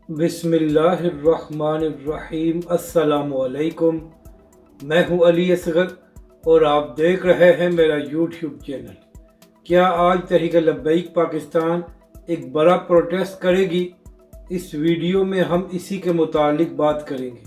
بسم اللہ الرحمن الرحیم۔ السلام علیکم، میں ہوں علی اصغر اور آپ دیکھ رہے ہیں میرا یوٹیوب چینل۔ کیا آج تحریک لبیک پاکستان ایک بڑا پروٹیسٹ کرے گی؟ اس ویڈیو میں ہم اسی کے متعلق بات کریں گے۔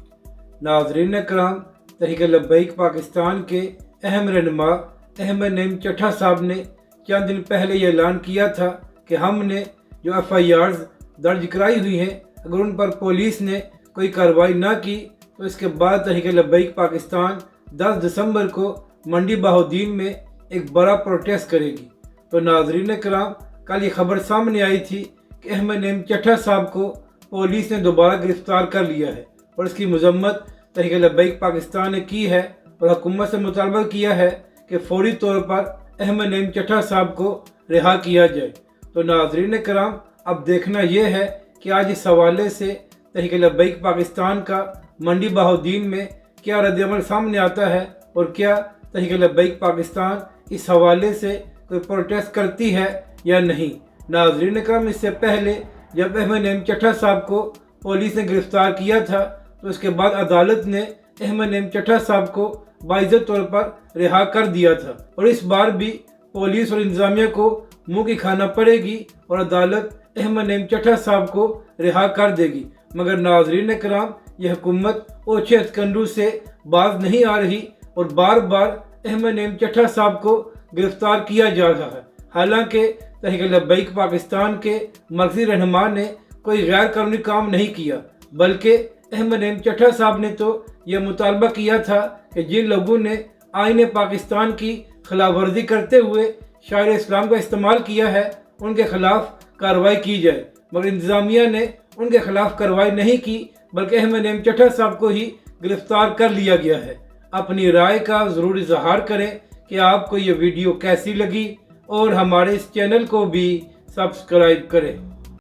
ناظرین کرام، تحریک لبیک پاکستان کے اہم رہنما احمد نعیم چٹھا صاحب نے چند دن پہلے یہ اعلان کیا تھا کہ ہم نے جو FIRs درج کرائی ہوئی ہیں، اگر ان پر پولیس نے کوئی کارروائی نہ کی تو اس کے بعد تحریک لبیک پاکستان 10 دسمبر کو منڈی بہاؤالدین میں ایک بڑا پروٹیسٹ کرے گی۔ تو ناظرین کرام، کل یہ خبر سامنے آئی تھی کہ احمد نعیم چٹھا صاحب کو پولیس نے دوبارہ گرفتار کر لیا ہے اور اس کی مذمت تحریک لبیک پاکستان نے کی ہے اور حکومت سے مطالبہ کیا ہے کہ فوری طور پر احمد نعیم چٹھا صاحب کو رہا کیا جائے۔ تو ناظرین کرام، اب دیکھنا یہ ہے کہ آج اس حوالے سے تحریک لبیک پاکستان کا منڈی بہاؤالدین میں کیا رد عمل سامنے آتا ہے اور کیا تحریک لبیک پاکستان اس حوالے سے کوئی پروٹیسٹ کرتی ہے یا نہیں۔ ناظرین کرام، اس سے پہلے جب احمد نعیم چٹھا صاحب کو پولیس نے گرفتار کیا تھا تو اس کے بعد عدالت نے احمد نعیم چٹھا صاحب کو باعزت طور پر رہا کر دیا تھا، اور اس بار بھی پولیس اور انتظامیہ کو منہ کی کھانا پڑے گی اور عدالت احمد نعیم چٹھا صاحب کو رہا کر دے گی۔ مگر ناظرین کرام، یہ حکومت اوچھے ہتھکنڈوں سے باز نہیں آ رہی اور بار بار احمد نعیم چٹھا صاحب کو گرفتار کیا جا رہا ہے، حالانکہ تحریک لبیک پاکستان کے مرکزی رہنما نے کوئی غیر قانونی کام نہیں کیا، بلکہ احمد نعیم چٹھا صاحب نے تو یہ مطالبہ کیا تھا کہ جن لوگوں نے آئین پاکستان کی خلاف ورزی کرتے ہوئے شاعر اسلام کا استعمال کیا ہے ان کے خلاف کارروائی کی جائے، مگر انتظامیہ نے ان کے خلاف کارروائی نہیں کی، بلکہ احمد نعیم چٹھا صاحب کو ہی گرفتار کر لیا گیا ہے۔ اپنی رائے کا ضرور اظہار کریں کہ آپ کو یہ ویڈیو کیسی لگی اور ہمارے اس چینل کو بھی سبسکرائب کریں۔